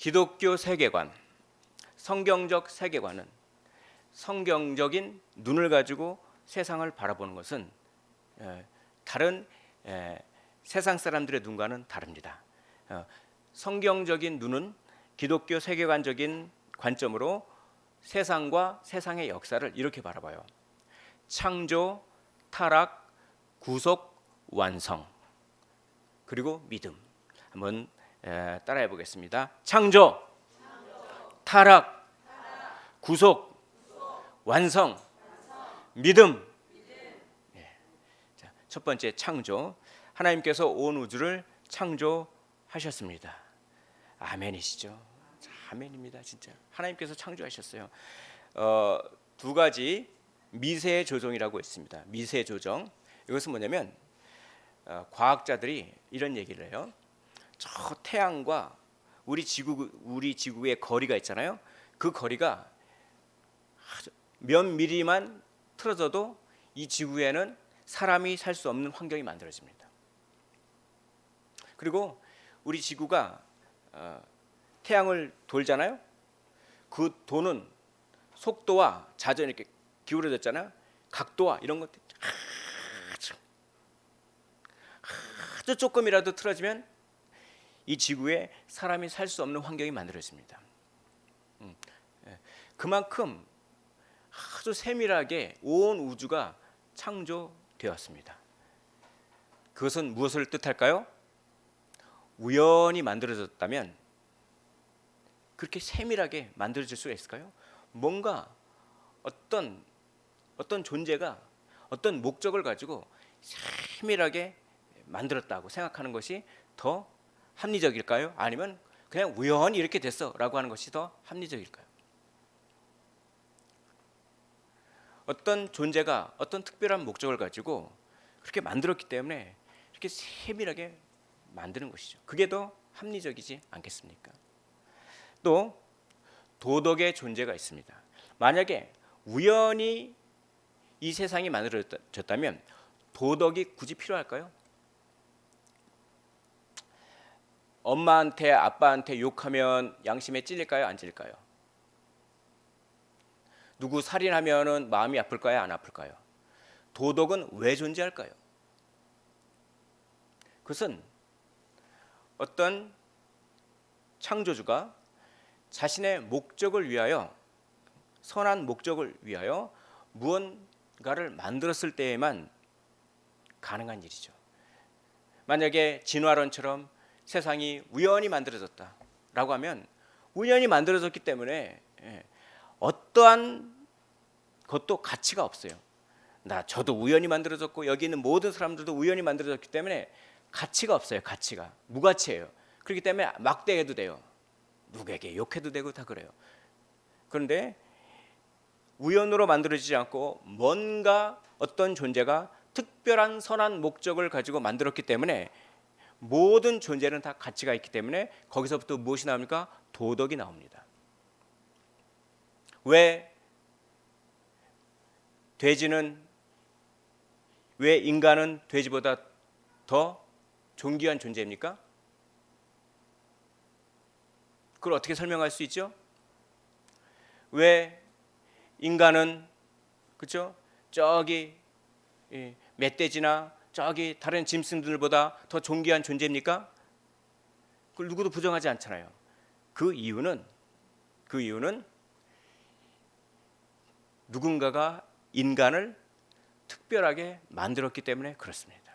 기독교 세계관, 성경적 세계관은 성경적인 눈을 가지고 세상을 바라보는 것은 다른 세상 사람들의 눈과는 다릅니다. 성경적인 눈은 기독교 세계관적인 관점으로 세상과 세상의 역사를 이렇게 바라봐요. 창조, 타락, 구속, 완성, 그리고 믿음. 한번 따라해 보겠습니다. 창조, 타락, 구속, 완성, 믿음. 자, 첫 번째 창조. 하나님께서 온 우주를 창조하셨습니다. 아멘이시죠? 아멘입니다. 진짜 하나님께서 창조하셨어요. 두 가지 미세 조정이라고 있습니다. 미세 조정. 이것은 뭐냐면 과학자들이 이런 얘기를 해요. 저 태양과 우리 지구의 거리가 있잖아요. 그 거리가 몇 미리만 틀어져도 이 지구에는 사람이 살 수 없는 환경이 만들어집니다. 그리고 우리 지구가 태양을 돌잖아요. 그 도는 속도와 자전이 이렇게 기울어졌잖아요. 각도와 이런 것들 아주 조금이라도 틀어지면 이 지구에 사람이 살 수 없는 환경이 만들어집니다. 그만큼 아주 세밀하게 온 우주가 창조되었습니다. 그것은 무엇을 뜻할까요? 우연히 만들어졌다면 그렇게 세밀하게 만들어질 수가 있을까요? 뭔가 어떤 존재가 어떤 목적을 가지고 세밀하게 만들었다고 생각하는 것이 더 합리적일까요? 아니면 그냥 우연히 이렇게 됐어라고 하는 것이 더 합리적일까요? 어떤 존재가 어떤 특별한 목적을 가지고 그렇게 만들었기 때문에 이렇게 세밀하게 만드는 것이죠. 그게 더 합리적이지 않겠습니까? 또 도덕의 존재가 있습니다. 만약에 우연히 이 세상이 만들어졌다면 도덕이 굳이 필요할까요? 엄마한테 아빠한테 욕하면 양심에 찔릴까요? 안 찔릴까요? 누구 살인하면은 마음이 아플까요? 안 아플까요? 도덕은 왜 존재할까요? 그것은 어떤 창조주가 자신의 목적을 위하여, 선한 목적을 위하여 무언가를 만들었을 때에만 가능한 일이죠. 만약에 진화론처럼 세상이 우연히 만들어졌다라고 하면 우연히 만들어졌기 때문에 어떠한 것도 가치가 없어요. 저도 우연히 만들어졌고 여기 있는 모든 사람들도 우연히 만들어졌기 때문에 가치가 없어요. 가치가 무가치예요. 그렇기 때문에 막대해도 돼요. 누구에게 욕해도 되고 다 그래요. 그런데 우연으로 만들어지지 않고 뭔가 어떤 존재가 특별한 선한 목적을 가지고 만들었기 때문에 모든 존재는 다 가치가 있기 때문에 거기서부터 무엇이 나옵니까? 도덕이 나옵니다. 왜 인간은 돼지보다 더 존귀한 존재입니까? 그걸 어떻게 설명할 수 있죠? 왜 인간은 그렇죠? 저기 멧돼지나 저기 다른 짐승들보다 더 존귀한 존재입니까? 그걸 누구도 부정하지 않잖아요. 그 이유는 누군가가 인간을 특별하게 만들었기 때문에 그렇습니다.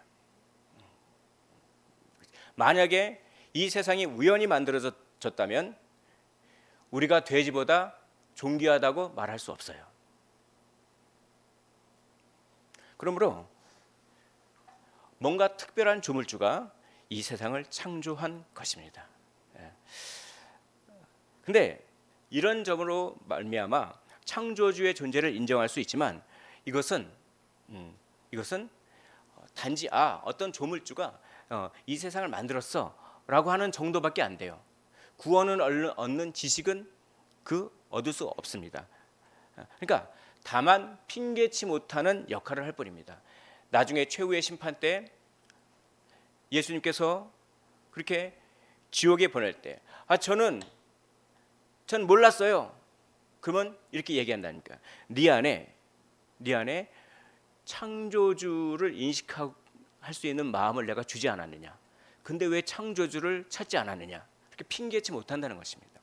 만약에 이 세상이 우연히 만들어졌다면 우리가 돼지보다 존귀하다고 말할 수 없어요. 그러므로 뭔가 특별한 조물주가 이 세상을 창조한 것입니다. 그런데 이런 점으로 말미암아 창조주의 존재를 인정할 수 있지만 이것은 단지 어떤 조물주가 이 세상을 만들었어라고 하는 정도밖에 안 돼요. 구원을 얻는 지식은 얻을 수 없습니다. 그러니까 다만 핑계치 못하는 역할을 할 뿐입니다. 나중에 최후의 심판 때 예수님께서 그렇게 지옥에 보낼 때 저는 전 몰랐어요. 그러면 이렇게 얘기한다니까. 네 안에 창조주를 인식할 수 있는 마음을 내가 주지 않았느냐. 근데 왜 창조주를 찾지 않았느냐. 이렇게 핑계치 못한다는 것입니다.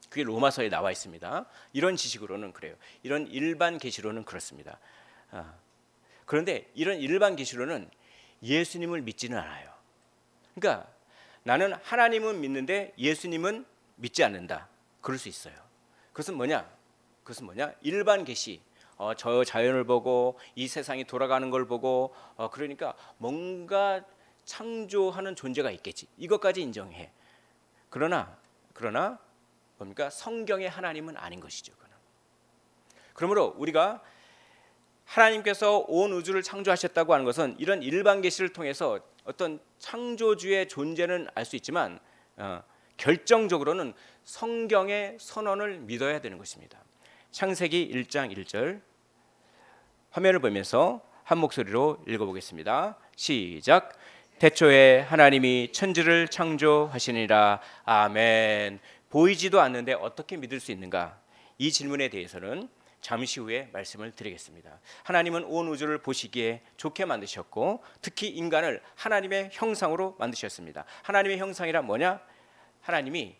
그게 로마서에 나와 있습니다. 이런 지식으로는 그래요. 이런 일반 계시로는 그렇습니다. 그런데 이런 일반 계시로는 예수님을 믿지는 않아요. 그러니까 나는 하나님은 믿는데 예수님은 믿지 않는다. 그럴 수 있어요. 그것은 뭐냐? 일반 계시. 저 자연을 보고 이 세상이 돌아가는 걸 보고 그러니까 뭔가 창조하는 존재가 있겠지. 이것까지 인정해. 그러나 뭡니까? 성경의 하나님은 아닌 것이죠. 그러므로 우리가 하나님께서 온 우주를 창조하셨다고 하는 것은 이런 일반 계시를 통해서 어떤 창조주의 존재는 알 수 있지만 결정적으로는 성경의 선언을 믿어야 되는 것입니다. 창세기 1장 1절 화면을 보면서 한 목소리로 읽어보겠습니다. 시작. 태초에 하나님이 천지를 창조하시니라. 아멘. 보이지도 않는데 어떻게 믿을 수 있는가? 이 질문에 대해서는 잠시 후에 말씀을 드리겠습니다. 하나님은 온 우주를 보시기에 좋게 만드셨고 특히 인간을 하나님의 형상으로 만드셨습니다. 하나님의 형상이란 뭐냐? 하나님이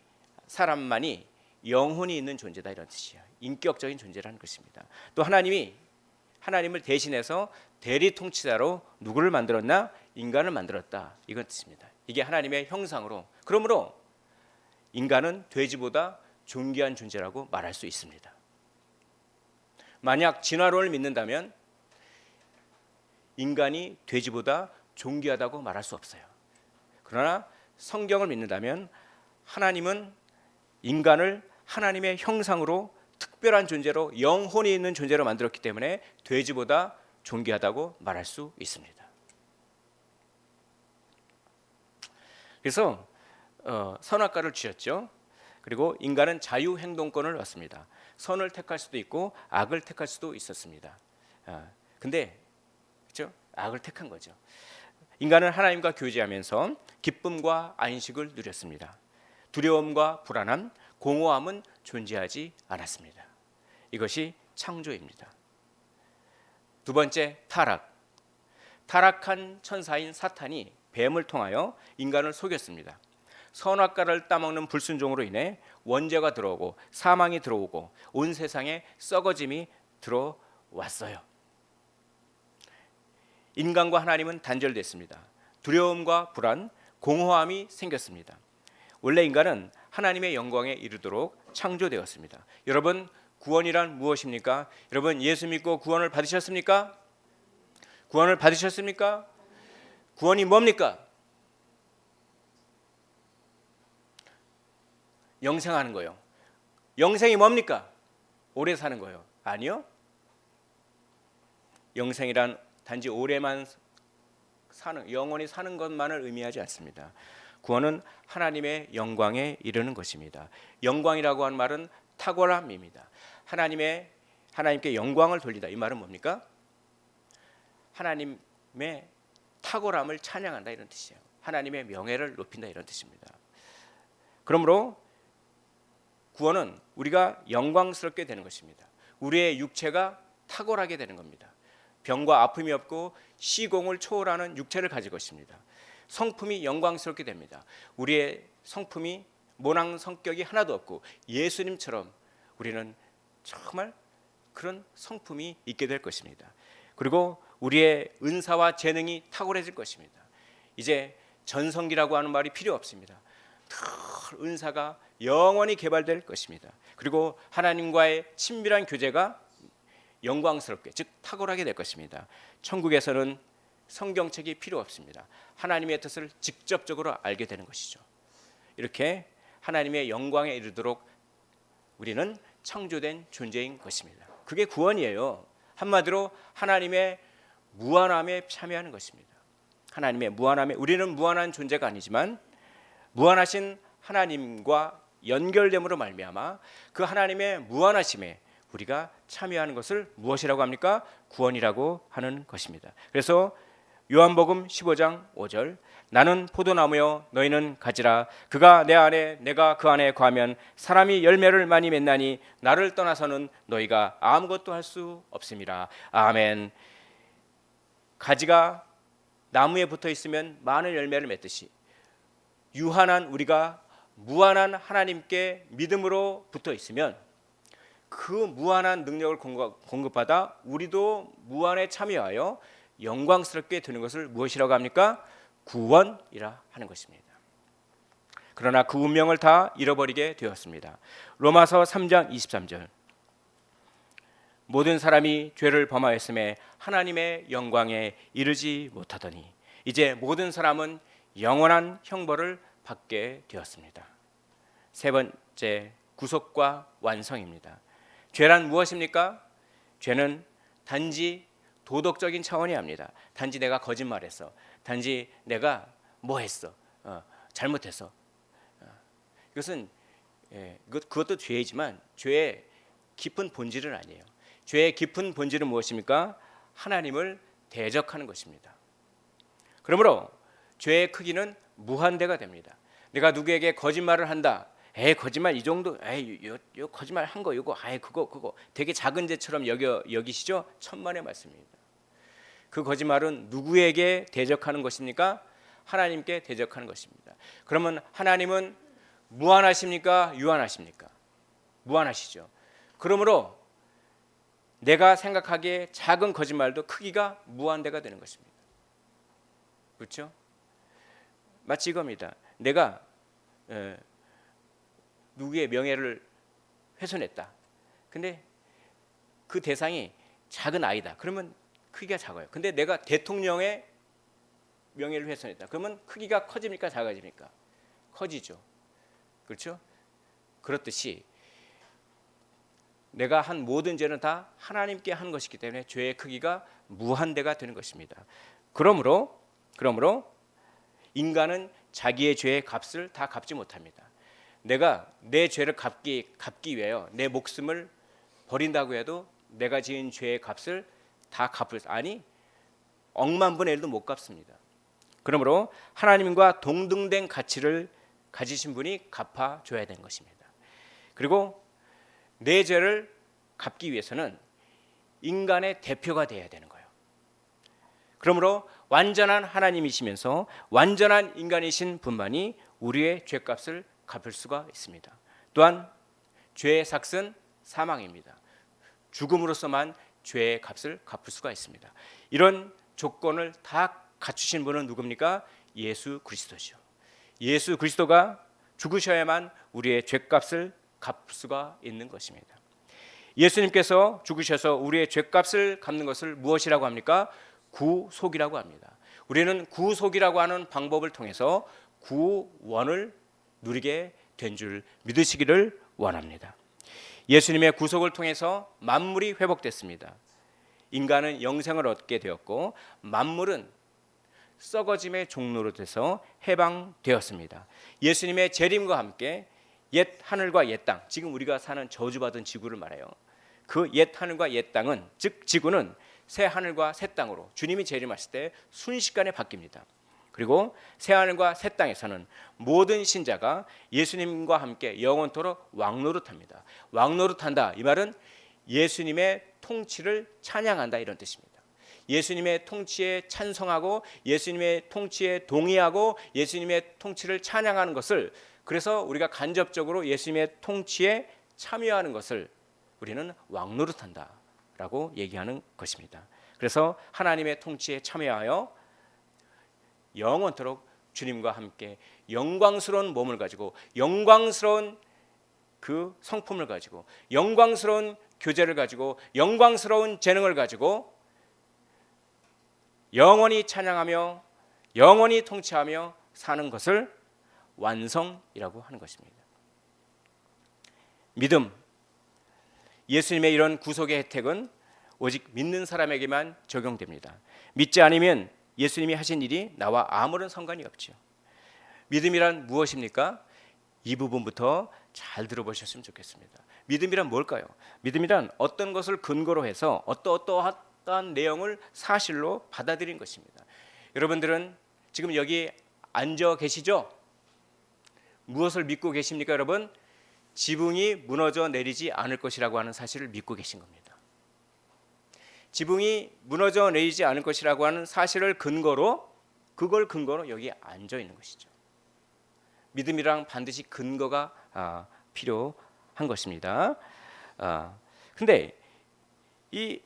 사람만이 영혼이 있는 존재다 이런 뜻이에요. 인격적인 존재라는 것입니다. 또 하나님을 대신해서 대리 통치자로 누구를 만들었나? 인간을 만들었다. 이건 뜻입니다. 이게 하나님의 형상으로. 그러므로 인간은 돼지보다 존귀한 존재라고 말할 수 있습니다. 만약 진화론을 믿는다면 인간이 돼지보다 존귀하다고 말할 수 없어요. 그러나 성경을 믿는다면 하나님은 인간을 하나님의 형상으로 특별한 존재로 영혼이 있는 존재로 만들었기 때문에 돼지보다 존귀하다고 말할 수 있습니다. 그래서 선악과를 주셨죠. 그리고 인간은 자유행동권을 얻습니다. 선을 택할 수도 있고 악을 택할 수도 있었습니다. 근데 그렇죠? 악을 택한 거죠. 인간은 하나님과 교제하면서 기쁨과 안식을 누렸습니다. 두려움과 불안함, 공허함은 존재하지 않았습니다. 이것이 창조입니다. 두 번째, 타락한 천사인 사탄이 뱀을 통하여 인간을 속였습니다. 선악과를 따먹는 불순종으로 인해 원죄가 들어오고 사망이 들어오고 온 세상에 썩어짐이 들어왔어요. 인간과 하나님은 단절됐습니다. 두려움과 불안, 공허함이 생겼습니다. 원래 인간은 하나님의 영광에 이르도록 창조되었습니다. 여러분, 구원이란 무엇입니까? 여러분, 예수 믿고 구원을 받으셨습니까? 구원을 받으셨습니까? 구원이 뭡니까? 영생하는 거예요. 영생이 뭡니까? 오래 사는 거예요. 아니요. 영생이란 단지 오래만 영원히 사는 것만을 의미하지 않습니다. 구원은 하나님의 영광에 이르는 것입니다. 영광이라고 하는 말은 탁월함입니다. 하나님께 영광을 돌리다. 이 말은 뭡니까? 하나님의 탁월함을 찬양한다 이런 뜻이에요. 하나님의 명예를 높인다 이런 뜻입니다. 그러므로 구원은 우리가 영광스럽게 되는 것입니다. 우리의 육체가 탁월하게 되는 겁니다. 병과 아픔이 없고 시공을 초월하는 육체를 가질 것입니다. 성품이 영광스럽게 됩니다. 우리의 성품이 모낭 성격이 하나도 없고 예수님처럼 우리는 정말 그런 성품이 있게 될 것입니다. 그리고 우리의 은사와 재능이 탁월해질 것입니다. 이제 전성기라고 하는 말이 필요 없습니다. 은사가 영원히 개발될 것입니다. 그리고 하나님과의 친밀한 교제가 영광스럽게, 즉 탁월하게 될 것입니다. 천국에서는 성경책이 필요 없습니다. 하나님의 뜻을 직접적으로 알게 되는 것이죠. 이렇게 하나님의 영광에 이르도록 우리는 창조된 존재인 것입니다. 그게 구원이에요. 한마디로 하나님의 무한함에 참여하는 것입니다. 하나님의 무한함에, 우리는 무한한 존재가 아니지만 무한하신 하나님과 연결됨으로 말미암아 그 하나님의 무한하심에 우리가 참여하는 것을 무엇이라고 합니까? 구원이라고 하는 것입니다. 그래서 요한복음 15장 5절, 나는 포도나무요 너희는 가지라. 그가 내 안에 내가 그 안에 거하면 사람이 열매를 많이 맺나니 나를 떠나서는 너희가 아무것도 할 수 없음이라. 아멘. 가지가 나무에 붙어 있으면 많은 열매를 맺듯이 유한한 우리가 무한한 하나님께 믿음으로 붙어 있으면 그 무한한 능력을 공급받아 우리도 무한에 참여하여 영광스럽게 되는 것을 무엇이라고 합니까? 구원이라 하는 것입니다. 그러나 그 운명을 다 잃어버리게 되었습니다. 로마서 3장 23절 모든 사람이 죄를 범하였음에 하나님의 영광에 이르지 못하더니 이제 모든 사람은 영원한 형벌을 받게 되었습니다. 세 번째, 구속과 완성입니다. 죄란 무엇입니까? 죄는 단지 도덕적인 차원이 아닙니다. 단지 내가 거짓말했어. 단지 내가 뭐 했어. 잘못했어. 이것은 그것도 죄이지만 죄의 깊은 본질은 아니에요. 죄의 깊은 본질은 무엇입니까? 하나님을 대적하는 것입니다. 그러므로 죄의 크기는 무한대가 됩니다. 내가 누구에게 거짓말을 한다. 거짓말 이 정도, 요 거짓말 한 거, 요거, 그거 되게 작은 죄처럼 여기시죠? 천만의 말씀입니다. 그 거짓말은 누구에게 대적하는 것입니까? 하나님께 대적하는 것입니다. 그러면 하나님은 무한하십니까? 유한하십니까? 무한하시죠. 그러므로 내가 생각하기에 작은 거짓말도 크기가 무한대가 되는 것입니다. 그렇죠? 마치 이겁니다. 내가 누구의 명예를 훼손했다. 근데 그 대상이 작은 아이다. 그러면 크기가 작아요. 근데 내가 대통령의 명예를 훼손했다. 그러면 크기가 커집니까? 작아집니까? 커지죠. 그렇죠? 그렇듯이 내가 한 모든 죄는 다 하나님께 한 것이기 때문에 죄의 크기가 무한대가 되는 것입니다. 그러므로 인간은 자기의 죄의 값을 다 갚지 못합니다. 내가 내 죄를 갚기 위하여 내 목숨을 버린다고 해도 내가 지은 죄의 값을 다 억만분의 1도 못 갚습니다. 그러므로 하나님과 동등된 가치를 가지신 분이 갚아줘야 되는 것입니다. 그리고 내 죄를 갚기 위해서는 인간의 대표가 되어야 되는 거예요. 그러므로 완전한 하나님이시면서 완전한 인간이신 분만이 우리의 죄값을 갚을 수가 있습니다. 또한 죄의 삭은 사망입니다. 죽음으로서만 죄의 값을 갚을 수가 있습니다. 이런 조건을 다 갖추신 분은 누굽니까? 예수 그리스도죠. 예수 그리스도가 죽으셔야만 우리의 죄값을 갚을 수가 있는 것입니다. 예수님께서 죽으셔서 우리의 죄값을 갚는 것을 무엇이라고 합니까? 구속이라고 합니다. 우리는 구속이라고 하는 방법을 통해서 구원을 누리게 된 줄 믿으시기를 원합니다. 예수님의 구속을 통해서 만물이 회복됐습니다. 인간은 영생을 얻게 되었고 만물은 썩어짐의 종로로 돼서 해방되었습니다. 예수님의 재림과 함께 옛 하늘과 옛 땅, 지금 우리가 사는 저주받은 지구를 말해요. 그 옛 하늘과 옛 땅은, 즉 지구는 새 하늘과 새 땅으로 주님이 재림하실 때 순식간에 바뀝니다. 그리고 새 하늘과 새 땅에서는 모든 신자가 예수님과 함께 영원토록 왕노릇합니다. 왕노릇한다, 이 말은 예수님의 통치를 찬양한다, 이런 뜻입니다. 예수님의 통치에 찬성하고 예수님의 통치에 동의하고 예수님의 통치를 찬양하는 것을, 그래서 우리가 간접적으로 예수님의 통치에 참여하는 것을 우리는 왕노릇한다라고 얘기하는 것입니다. 그래서 하나님의 통치에 참여하여 영원토록 주님과 함께 영광스러운 몸을 가지고 영광스러운 그 성품을 가지고 영광스러운 교제를 가지고 영광스러운 재능을 가지고 영원히 찬양하며 영원히 통치하며 사는 것을 완성이라고 하는 것입니다. 믿음, 예수님의 이런 구속의 혜택은 오직 믿는 사람에게만 적용됩니다. 믿지 않으면 예수님이 하신 일이 나와 아무런 상관이 없죠. 믿음이란 무엇입니까? 이 부분부터 잘 들어보셨으면 좋겠습니다. 믿음이란 뭘까요? 믿음이란 어떤 것을 근거로 해서 어떠한 내용을 사실로 받아들인 것입니다. 여러분들은 지금 여기 앉아 계시죠? 무엇을 믿고 계십니까, 여러분? 지붕이 무너져 내리지 않을 것이라고 하는 사실을 믿고 계신 겁니다. 지붕이 무너져 내리지 않을 것이라고 하는 사실을 그걸 근거로 여기에 앉아 있는 것이죠. 믿음이랑 반드시 근거가 필요한 것입니다. 근데 이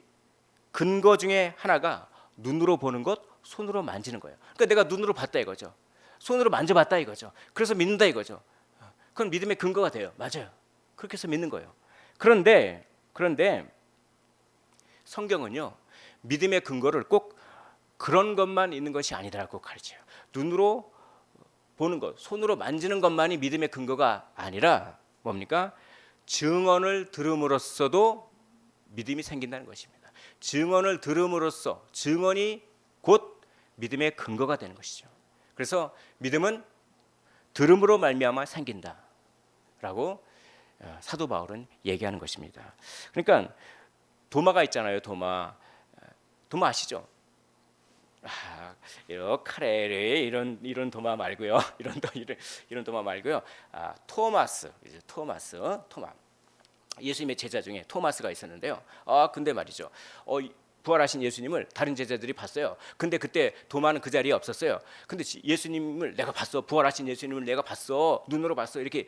근거 중에 하나가 눈으로 보는 것, 손으로 만지는 거예요. 그러니까 내가 눈으로 봤다 이거죠. 손으로 만져봤다 이거죠. 그래서 믿는다 이거죠. 그건 믿음의 근거가 돼요. 맞아요. 그렇게 해서 믿는 거예요. 그런데 성경은요, 믿음의 근거를 꼭 그런 것만 있는 것이 아니다라고 가르쳐요. 눈으로 보는 것, 손으로 만지는 것만이 믿음의 근거가 아니라 뭡니까? 증언을 들음으로써도 믿음이 생긴다는 것입니다. 증언을 들음으로써 증언이 곧 믿음의 근거가 되는 것이죠. 그래서 믿음은 들음으로 말미암아 생긴다라고 사도 바울은 얘기하는 것입니다. 그러니까 도마가 있잖아요. 도마 아시죠? 이런 카레 이런 도마 말고요. 이런 도마 말고요. 토마스. 예수님의 제자 중에 토마스가 있었는데요. 근데 말이죠. 부활하신 예수님을 다른 제자들이 봤어요. 근데 그때 도마는 그 자리에 없었어요. 근데 예수님을 내가 봤어. 부활하신 예수님을 내가 봤어. 눈으로 봤어. 이렇게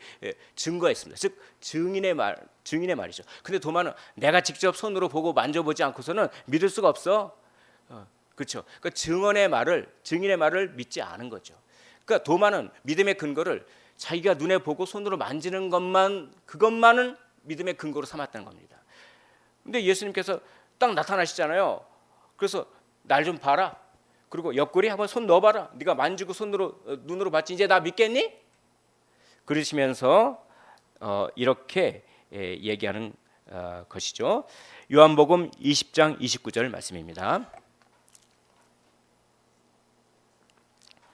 증거했습니다. 즉 증인의 말이죠. 근데 도마는 내가 직접 손으로 보고 만져보지 않고서는 믿을 수가 없어. 그렇죠. 그러니까 증인의 말을 믿지 않은 거죠. 그러니까 도마는 믿음의 근거를 자기가 눈에 보고 손으로 만지는 그것만은 믿음의 근거로 삼았다는 겁니다. 근데 예수님께서 딱 나타나시잖아요. 그래서 날 좀 봐라. 그리고 옆구리 한번 손 넣어봐라. 네가 만지고 눈으로 봤지. 이제 나 믿겠니? 그러시면서 이렇게 얘기하는 것이죠. 요한복음 20장 29절 말씀입니다.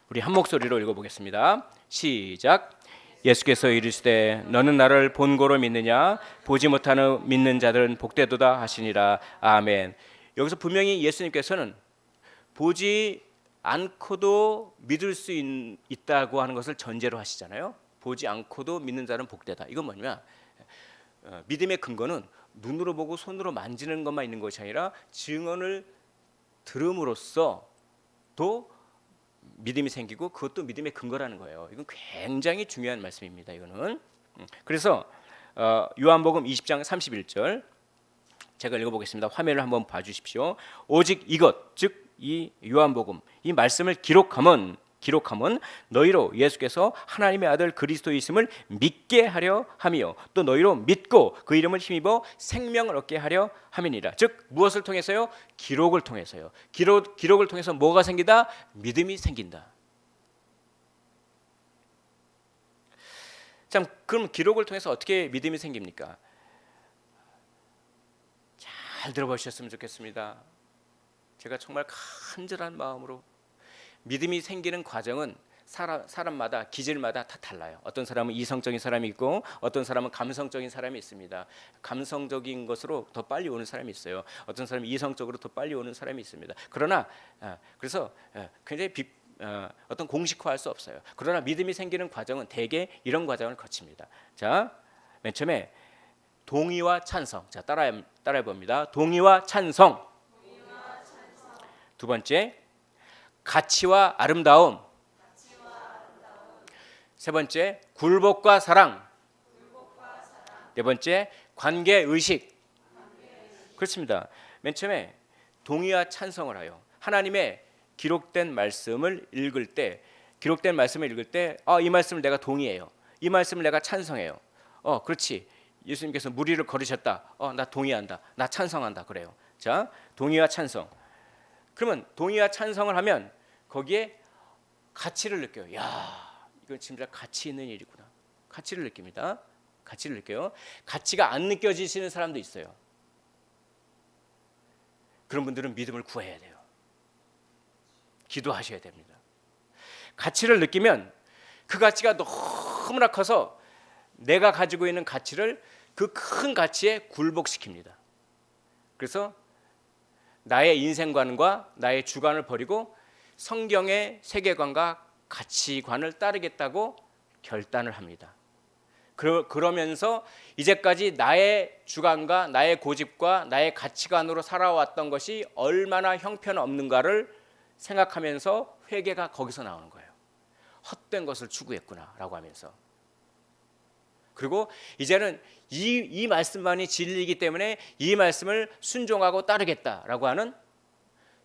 우리 한 목소리로 읽어보겠습니다. 시작. 예수께서 이르시되 너는 나를 본고로 믿느냐? 보지 못하는 믿는 자들은 복되도다 하시니라. 아멘. 여기서 분명히 예수님께서는 보지 않고도 믿을 수 있다고 하는 것을 전제로 하시잖아요. 보지 않고도 믿는 자는 복되다. 이건 뭐냐면 믿음의 근거는 눈으로 보고 손으로 만지는 것만 있는 것이 아니라 증언을 들음으로써 또 믿음이 생기고 그것도 믿음의 근거라는 거예요. 이건 굉장히 중요한 말씀입니다. 이거는. 그래서 요한복음 20장 31절 제가 읽어보겠습니다. 화면을 한번 봐주십시오. 오직 이것 즉 이 요한복음 이 말씀을 기록함은 너희로 예수께서 하나님의 아들 그리스도이심을 믿게 하려 함이요 또 너희로 믿고 그 이름을 힘입어 생명을 얻게 하려 함이니라. 즉 무엇을 통해서요? 기록을 통해서요. 기록을 통해서 뭐가 생기다? 믿음이 생긴다. 참, 그럼 기록을 통해서 어떻게 믿음이 생깁니까? 잘 들어보셨으면 좋겠습니다. 제가 정말 간절한 마음으로 믿음이 생기는 과정은 사람마다 기질마다 다 달라요. 어떤 사람은 이성적인 사람이 있고 어떤 사람은 감성적인 사람이 있습니다. 감성적인 것으로 더 빨리 오는 사람이 있어요. 어떤 사람은 이성적으로 더 빨리 오는 사람이 있습니다. 그러나 그래서 굉장히 어떤 공식화할 수 없어요. 그러나 믿음이 생기는 과정은 대개 이런 과정을 거칩니다. 자, 맨 처음에 동의와 찬성. 자, 따라해 봅니다. 동의와 찬성. 두 번째, 가치와 아름다움. 세 번째, 굴복과 사랑. 네 번째, 관계 의식. 그렇습니다. 맨 처음에 동의와 찬성을 하여 하나님의 기록된 말씀을 읽을 때 이 말씀을 내가 동의해요. 이 말씀을 내가 찬성해요. 그렇지. 예수님께서 무리를 걸으셨다. 나 동의한다. 나 찬성한다. 그래요. 자, 동의와 찬성. 그러면 동의와 찬성을 하면 거기에 가치를 느껴요. 야, 이건 진짜 가치 있는 일이구나. 가치를 느낍니다. 가치를 느껴요. 가치가 안 느껴지시는 사람도 있어요. 그런 분들은 믿음을 구해야 돼요. 기도하셔야 됩니다. 가치를 느끼면 그 가치가 너무나 커서 내가 가지고 있는 가치를 그 큰 가치에 굴복시킵니다. 그래서 나의 인생관과 나의 주관을 버리고 성경의 세계관과 가치관을 따르겠다고 결단을 합니다. 그러면서 이제까지 나의 주관과 나의 고집과 나의 가치관으로 살아왔던 것이 얼마나 형편없는가를 생각하면서 회개가 거기서 나오는 거예요. 헛된 것을 추구했구나라고 하면서. 그리고 이제는 이 말씀만이 진리이기 때문에 이 말씀을 순종하고 따르겠다라고 하는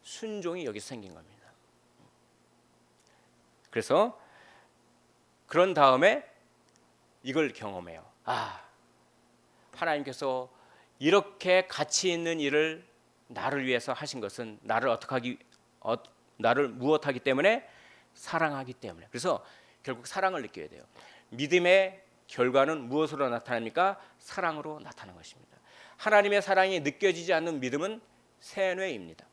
순종이 여기서 생긴 겁니다. 그래서 그런 다음에 이걸 경험해요. 하나님께서 이렇게 가치 있는 일을 나를 위해서 하신 것은 나를 나를 무엇하기 때문에? 사랑하기 때문에. 그래서 결국 사랑을 느껴야 돼요. 믿음의 결과는 무엇으로 나타납니까? 사랑으로 나타나는 것입니다. 하나님의 사랑이 느껴지지 않는 믿음은 세뇌입니다.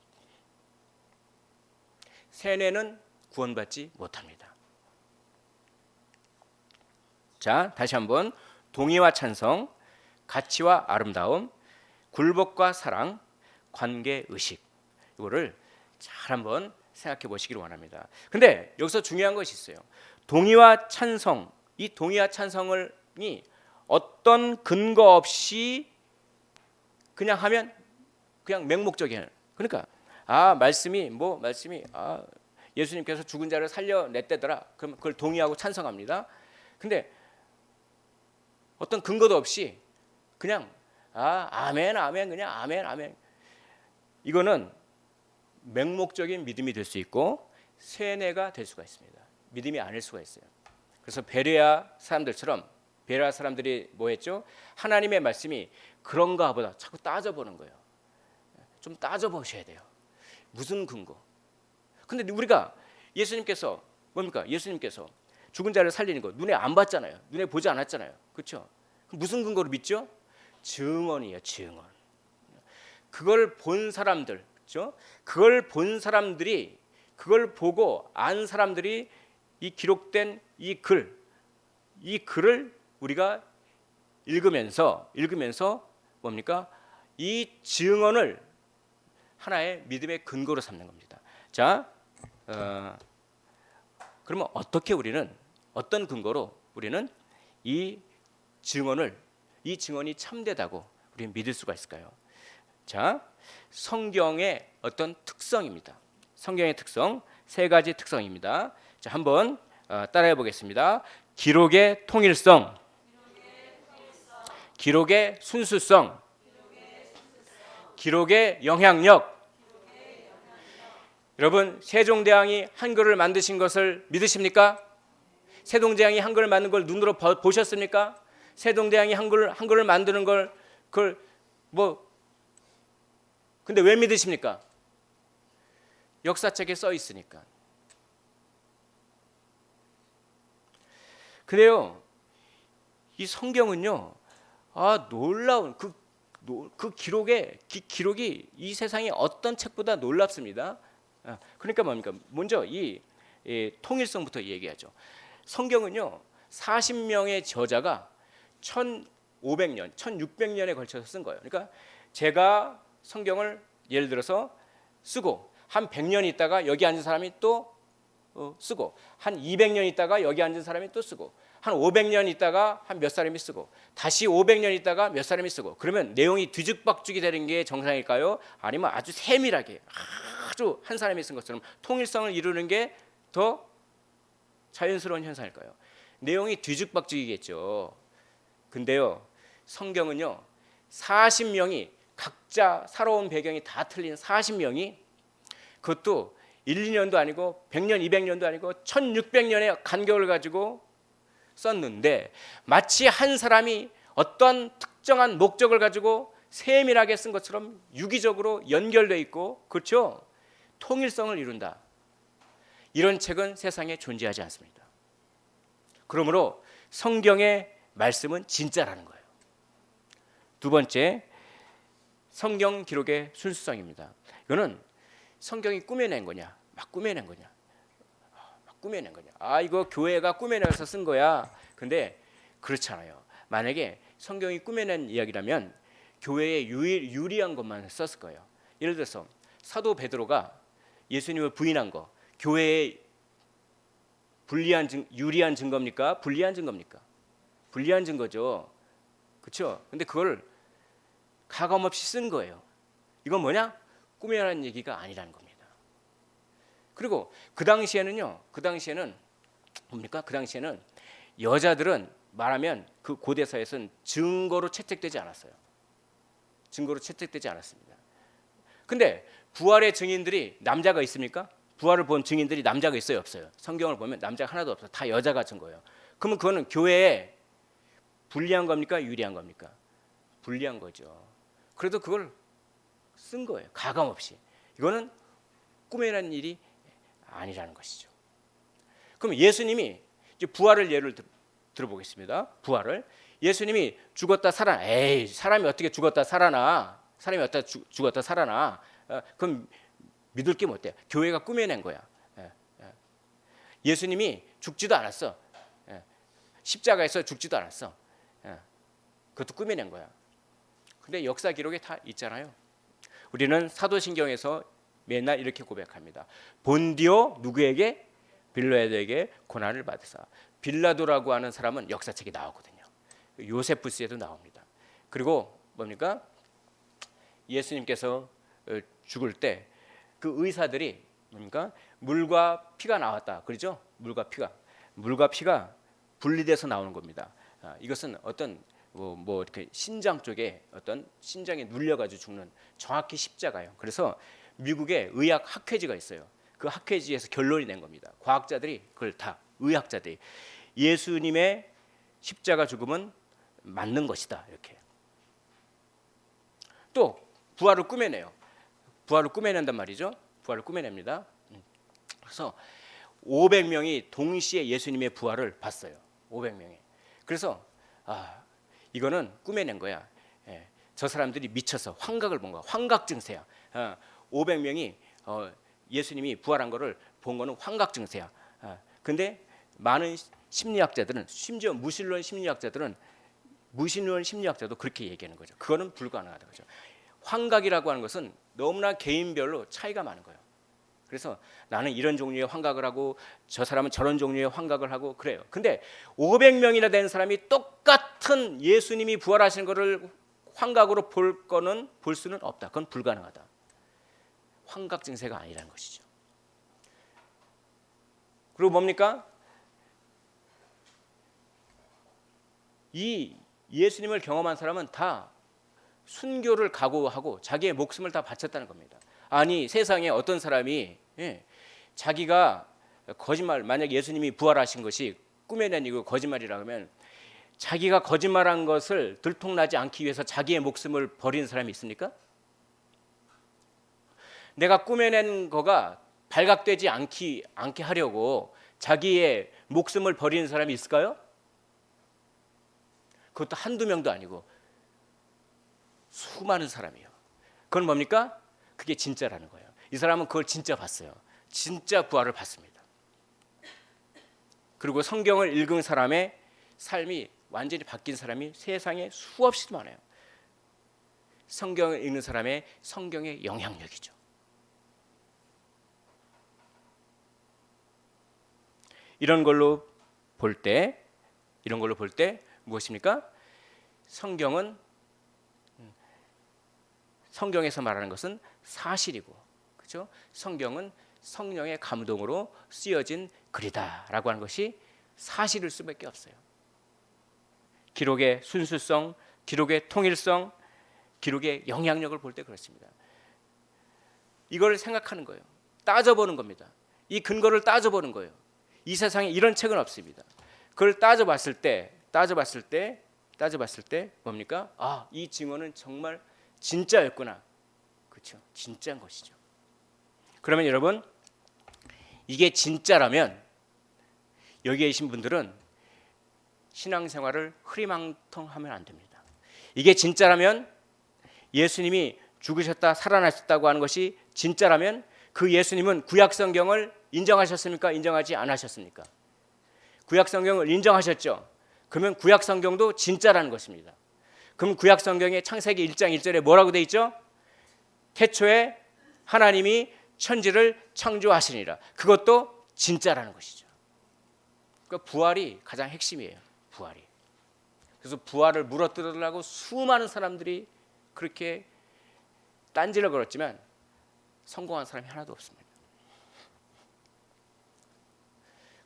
세뇌는 구원받지 못합니다. 자, 다시 한번 동의와 찬성, 가치와 아름다움, 굴복과 사랑, 관계 의식, 이거를 잘 한번 생각해 보시기를 원합니다. 근데 여기서 중요한 것이 있어요. 동의와 찬성, 이 동의와 찬성이 어떤 근거 없이 그냥 하면 그냥 맹목적이에요. 그러니까 말씀이 예수님께서 죽은 자를 살려냈대더라. 그럼 그걸 동의하고 찬성합니다. 근데 어떤 근거도 없이 그냥 아멘 아멘 그냥 아멘 아멘, 이거는 맹목적인 믿음이 될 수 있고 세뇌가 될 수가 있습니다. 믿음이 아닐 수가 있어요. 그래서 베레아 사람들이 뭐 했죠? 하나님의 말씀이 그런가 보다 자꾸 따져보는 거예요. 좀 따져보셔야 돼요. 무슨 근거? 근데 우리가 예수님께서 뭡니까? 예수님께서 죽은 자를 살리는 거 눈에 안 봤잖아요. 눈에 보지 않았잖아요. 그렇죠? 무슨 근거로 믿죠? 증언이에요. 증언. 그걸 본 사람들, 그렇죠? 그걸 본 사람들이, 그걸 보고 안 사람들이 이 기록된 이 글을 우리가 읽으면서 뭡니까? 이 증언을 하나의 믿음의 근거로 삼는 겁니다. 자, 그러면 어떤 근거로 우리는 이 증언이 참되다고 우리는 믿을 수가 있을까요? 자, 성경의 어떤 특성입니다. 성경의 특성, 세 가지 특성입니다. 자, 한번 따라해 보겠습니다. 기록의 통일성, 기록의 순수성, 기록의 영향력. 여러분, 세종대왕이 한글을 만드신 것을 믿으십니까? 세종대왕이 한글을 만든 걸 눈으로 보셨습니까? 세종대왕이 한글을 만드는 걸 근데 왜 믿으십니까? 역사책에 써 있으니까. 그래요. 이 성경은요, 놀라운 그 기록이 이 세상의 어떤 책보다 놀랍습니다. 그러니까 뭡니까? 먼저 이 통일성부터 얘기하죠. 성경은요, 40명의 저자가 1500년, 1600년에 걸쳐서 쓴 거예요. 그러니까 제가 성경을 예를 들어서 쓰고 한 100년 있다가 여기 앉은 사람이 또 쓰고, 한 200년 있다가 여기 앉은 사람이 또 쓰고, 한 500년 있다가 한 몇 사람이 쓰고, 다시 500년 있다가 몇 사람이 쓰고, 그러면 내용이 뒤죽박죽이 되는 게 정상일까요? 아니면 아주 세밀하게 아주 한 사람이 쓴 것처럼 통일성을 이루는 게 더 자연스러운 현상일까요? 내용이 뒤죽박죽이겠죠. 근데요, 성경은요, 40명이 각자 살아온 배경이 다 틀린 40명이, 그것도 1, 2년도 아니고 100년, 200년도 아니고 1600년의 간격을 가지고 썼는데, 마치 한 사람이 어떤 특정한 목적을 가지고 세밀하게 쓴 것처럼 유기적으로 연결되어 있고, 그렇죠? 통일성을 이룬다. 이런 책은 세상에 존재하지 않습니다. 그러므로 성경의 말씀은 진짜라는 거예요. 두 번째, 성경 기록의 순수성입니다. 이거는 성경이 꾸며낸 거냐, 막 꾸며낸 거냐, 이거 교회가 꾸며내서 쓴 거야. 근데 그렇잖아요. 만약에 성경이 꾸며낸 이야기라면 교회에 유리한 것만 썼을 거예요. 예를 들어서 사도 베드로가 예수님을 부인한 거 교회에 유리한 증거입니까? 불리한 증거입니까? 불리한 증거죠. 그렇죠? 근데 그걸 가감 없이 쓴 거예요. 이건 뭐냐? 꿈이라는 얘기가 아니라는 겁니다. 그리고 그 당시에는 뭡니까? 그 당시에는 여자들은 말하면 그 고대 사회에서는 증거로 채택되지 않았어요. 증거로 채택되지 않았습니다. 근데 부활의 증인들이 남자가 있습니까? 부활을 본 증인들이 남자가 있어요, 없어요? 성경을 보면 남자가 하나도 없어요. 다 여자가 증거예요. 그러면 그거는 교회에 불리한 겁니까? 유리한 겁니까? 불리한 거죠. 그래도 그걸 쓴 거예요. 가감 없이. 이거는 꿈이라는 일이 아니라는 것이죠. 그럼 예수님이 이제 부활을 예를 들어보겠습니다. 부활을 예수님이 죽었다 살아나. 에이, 사람이 어떻게 죽었다 살아나? 사람이 어떻게 죽었다 살아나? 그럼 믿을 게 못 돼. 교회가 꾸며낸 거야. 예수님이 죽지도 않았어. 십자가에서 죽지도 않았어. 그것도 꾸며낸 거야. 근데 역사 기록에 다 있잖아요. 우리는 사도신경에서 맨날 이렇게 고백합니다. 본디오 누구에게? 빌라도에게 고난을 받으사. 빌라도라고 하는 사람은 역사책에 나오거든요. 요세푸스에도 나옵니다. 그리고 뭡니까? 예수님께서 죽을 때 그 의사들이 뭡니까? 물과 피가 나왔다. 그렇죠? 물과 피가 분리돼서 나오는 겁니다. 이것은 어떤 뭐 이렇게 신장 쪽에 어떤 신장에 눌려가지고 죽는 정확히 십자가예요. 그래서 미국에 의학 학회지가 있어요. 그 학회지에서 결론이 낸 겁니다. 과학자들이 그걸 다 의학자들이 예수님의 십자가 죽음은 맞는 것이다. 이렇게. 또 부활을 꾸며내요. 부활을 꾸며낸단 말이죠. 부활을 꾸며냅니다. 그래서 500명이 동시에 예수님의 부활을 봤어요. 500명이. 그래서 이거는 꾸며낸 거야. 저 사람들이 미쳐서 환각을 본 거야. 환각 증세야. 500명이 예수님이 부활한 거를 본 거는 환각 증세야. 근데 많은 심리학자들은 심지어 무신론 심리학자도 그렇게 얘기하는 거죠. 그거는 불가능하다 그죠. 환각이라고 하는 것은 너무나 개인별로 차이가 많은 거예요. 그래서 나는 이런 종류의 환각을 하고 저 사람은 저런 종류의 환각을 하고 그래요. 근데 500명이나 된 사람이 똑같은 예수님이 부활하신 거를 환각으로 볼 수는 없다. 그건 불가능하다. 환각 증세가 아니라는 것이죠. 그리고 뭡니까? 이 예수님을 경험한 사람은 다 순교를 각오하고 자기의 목숨을 다 바쳤다는 겁니다. 아니 세상에 어떤 사람이 자기가 거짓말, 만약 예수님이 부활하신 것이 꾸며낸 이거 거짓말이라 하면 자기가 거짓말한 것을 들통나지 않기 위해서 자기의 목숨을 버리는 사람이 있습니까? 내가 꾸며낸 거가 발각되지 않게 하려고 자기의 목숨을 버리는 사람이 있을까요? 그것도 한두 명도 아니고 수많은 사람이에요. 그건 뭡니까? 그게 진짜라는 거예요. 이 사람은 그걸 진짜 봤어요. 진짜 부활을 봤습니다. 그리고 성경을 읽은 사람의 삶이 완전히 바뀐 사람이 세상에 수없이 많아요. 성경을 읽는 사람의 성경의 영향력이죠. 이런 걸로 볼 때 무엇입니까? 성경에서 말하는 것은 사실이고, 그렇죠? 성경은 성령의 감동으로 쓰여진 글이다라고 하는 것이 사실일 수밖에 없어요. 기록의 순수성, 기록의 통일성, 기록의 영향력을 볼 때 그렇습니다. 이걸 생각하는 거예요. 따져보는 겁니다. 이 근거를 따져보는 거예요. 이 세상에 이런 책은 없습니다. 그걸 따져봤을 때 뭡니까? 이 증언은 정말 진짜였구나. 그렇죠? 진짜인 것이죠. 그러면 여러분, 이게 진짜라면 여기에 계신 분들은 신앙생활을 흐리망텅하면 안 됩니다. 이게 진짜라면 예수님이 죽으셨다 살아나셨다고 하는 것이 진짜라면 그 예수님은 구약 성경을 인정하셨습니까? 인정하지 않으셨습니까? 구약 성경을 인정하셨죠. 그러면 구약 성경도 진짜라는 것입니다. 그럼 구약 성경의 창세기 1장 1절에 뭐라고 돼 있죠? 태초에 하나님이 천지를 창조하시니라. 그것도 진짜라는 것이죠. 그러니까 부활이 가장 핵심이에요. 부활이. 그래서 부활을 물어뜯으려고 수많은 사람들이 그렇게 딴지를 걸었지만 성공한 사람이 하나도 없습니다.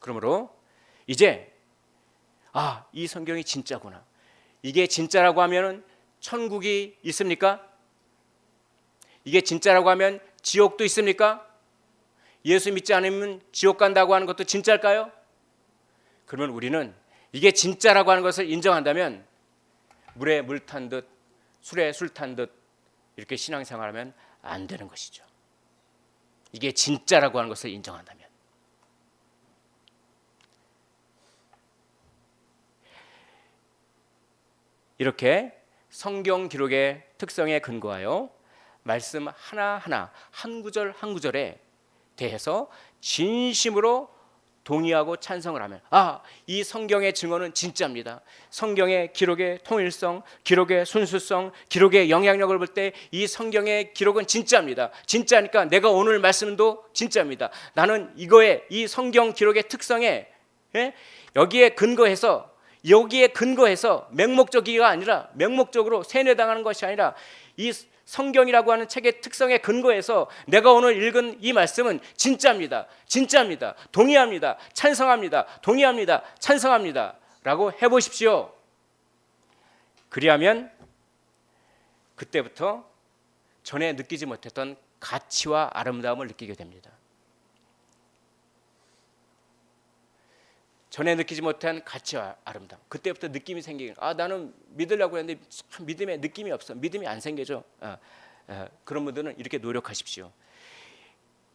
그러므로 이제 이 성경이 진짜구나. 이게 진짜라고 하면은 천국이 있습니까? 이게 진짜라고 하면 지옥도 있습니까? 예수 믿지 않으면 지옥 간다고 하는 것도 진짜일까요? 그러면 우리는 이게 진짜라고 하는 것을 인정한다면 물에 물 탄 듯 술에 술 탄 듯 이렇게 신앙생활하면 안 되는 것이죠. 이게 진짜라고 하는 것을 인정한다면. 이렇게 성경 기록의 특성에 근거하여 말씀 하나하나 한 구절 한 구절에 대해서 진심으로 동의하고 찬성을 하면 이 성경의 증언은 진짜입니다. 성경의 기록의 통일성, 기록의 순수성, 기록의 영향력을 볼 때 이 성경의 기록은 진짜입니다. 진짜니까 내가 오늘 말씀도 진짜입니다. 나는 이 성경 기록의 특성에 여기에 근거해서 맹목적이가 아니라 맹목적으로 세뇌당하는 것이 아니라 이 성경이라고 하는 책의 특성에 근거해서 내가 오늘 읽은 이 말씀은 진짜입니다. 진짜입니다. 동의합니다. 찬성합니다. 동의합니다. 찬성합니다. 라고 해보십시오. 그리하면 그때부터 전에 느끼지 못했던 가치와 아름다움을 느끼게 됩니다. 전에 느끼지 못한 가치와 아름다움. 그때부터 느낌이 생기는. 나는 믿으려고 했는데 참 믿음에 느낌이 없어. 믿음이 안 생겨져. 그런 분들은 이렇게 노력하십시오.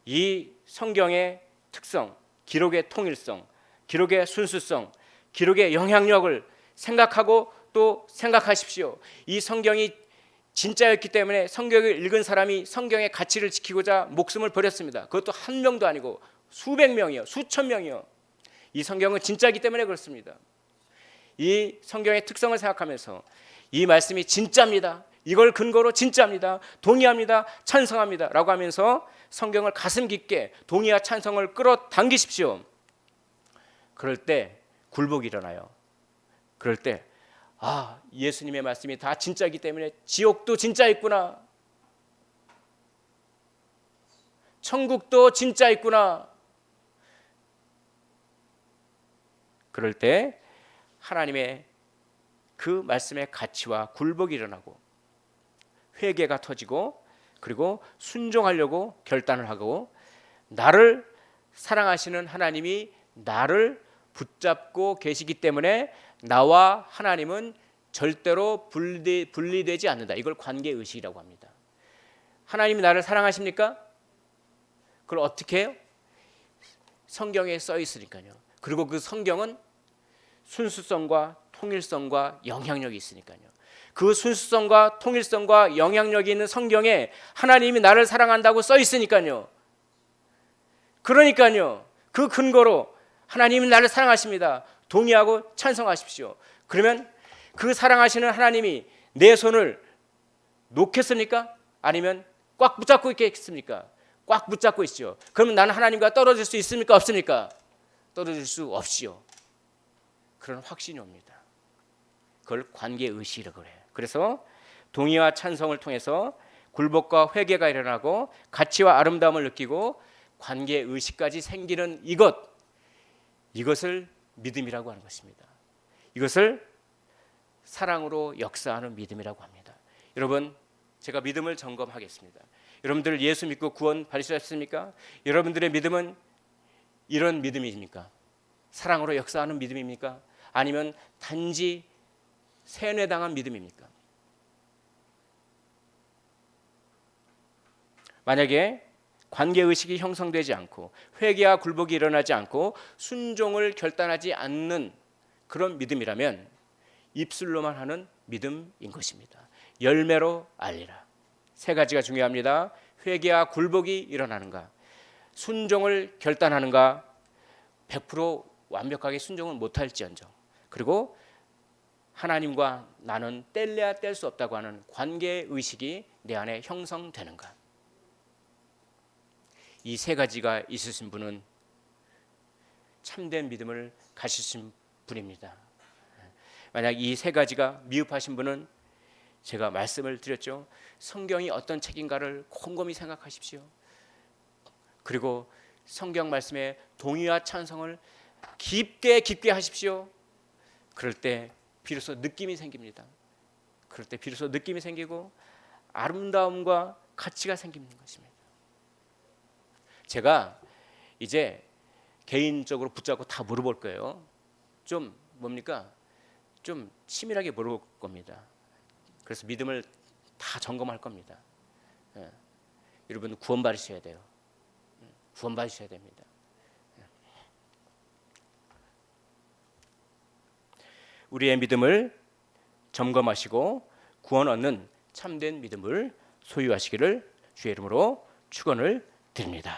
이 성경의 특성, 기록의 통일성, 기록의 순수성, 기록의 영향력을 생각하고 또 생각하십시오. 이 성경이 진짜였기 때문에 성경을 읽은 사람이 성경의 가치를 지키고자 목숨을 버렸습니다. 그것도 한 명도 아니고 수백 명이요, 수천 명이요. 이 성경은 진짜이기 때문에 그렇습니다. 이 성경의 특성을 생각하면서 이 말씀이 진짜입니다. 이걸 근거로 진짜입니다. 동의합니다. 찬성합니다. 라고 하면서 성경을 가슴 깊게 동의와 찬성을 끌어당기십시오. 그럴 때 굴복이 일어나요. 그럴 때 예수님의 말씀이 다 진짜이기 때문에 지옥도 진짜 있구나. 천국도 진짜 있구나. 그럴 때 하나님의 그 말씀의 가치와 굴복이 일어나고 회개가 터지고 그리고 순종하려고 결단을 하고 나를 사랑하시는 하나님이 나를 붙잡고 계시기 때문에 나와 하나님은 절대로 분리되지 않는다. 이걸 관계의식이라고 합니다. 하나님이 나를 사랑하십니까? 그걸 어떻게 해요? 성경에 써 있으니까요. 그리고 그 성경은 순수성과 통일성과 영향력이 있으니까요. 그 순수성과 통일성과 영향력이 있는 성경에 하나님이 나를 사랑한다고 써 있으니까요. 그러니까요. 그 근거로 하나님이 나를 사랑하십니다. 동의하고 찬성하십시오. 그러면 그 사랑하시는 하나님이 내 손을 놓겠습니까? 아니면 꽉 붙잡고 있겠습니까? 꽉 붙잡고 있죠. 그러면 나는 하나님과 떨어질 수 있습니까? 없습니까? 떨어질 수 없지요. 그런 확신이 옵니다. 그걸 관계의식이라고 해요. 그래서 동의와 찬성을 통해서 굴복과 회개가 일어나고 가치와 아름다움을 느끼고 관계의식까지 생기는 이것을 믿음이라고 하는 것입니다. 이것을 사랑으로 역사하는 믿음이라고 합니다. 여러분, 제가 믿음을 점검하겠습니다. 여러분들 예수 믿고 구원 받으셨습니까? 여러분들의 믿음은 이런 믿음입니까? 사랑으로 역사하는 믿음입니까? 아니면 단지 세뇌당한 믿음입니까? 만약에 관계의식이 형성되지 않고 회개와 굴복이 일어나지 않고 순종을 결단하지 않는 그런 믿음이라면 입술로만 하는 믿음인 것입니다. 열매로 알리라. 세 가지가 중요합니다. 회개와 굴복이 일어나는가, 순종을 결단하는가, 100% 완벽하게 순종은 못할지언정, 그리고 하나님과 나는 뗄래야 뗄 수 없다고 하는 관계의식이 내 안에 형성되는가. 이 세 가지가 있으신 분은 참된 믿음을 가지신 분입니다. 만약 이 세 가지가 미흡하신 분은 제가 말씀을 드렸죠. 성경이 어떤 책인가를 곰곰이 생각하십시오. 그리고 성경 말씀에 동의와 찬성을 깊게 하십시오. 그럴 때 비로소 느낌이 생깁니다. 그럴 때 비로소 느낌이 생기고 아름다움과 가치가 생기는 것입니다. 제가 이제 개인적으로 붙잡고 다 물어볼 거예요. 좀 뭡니까? 좀 치밀하게 물어볼 겁니다. 그래서 믿음을 다 점검할 겁니다. 예. 여러분 구원받으셔야 돼요. 구원받으셔야 됩니다. 우리의 믿음을 점검하시고 구원 얻는 참된 믿음을 소유하시기를 주의 이름으로 축원을 드립니다.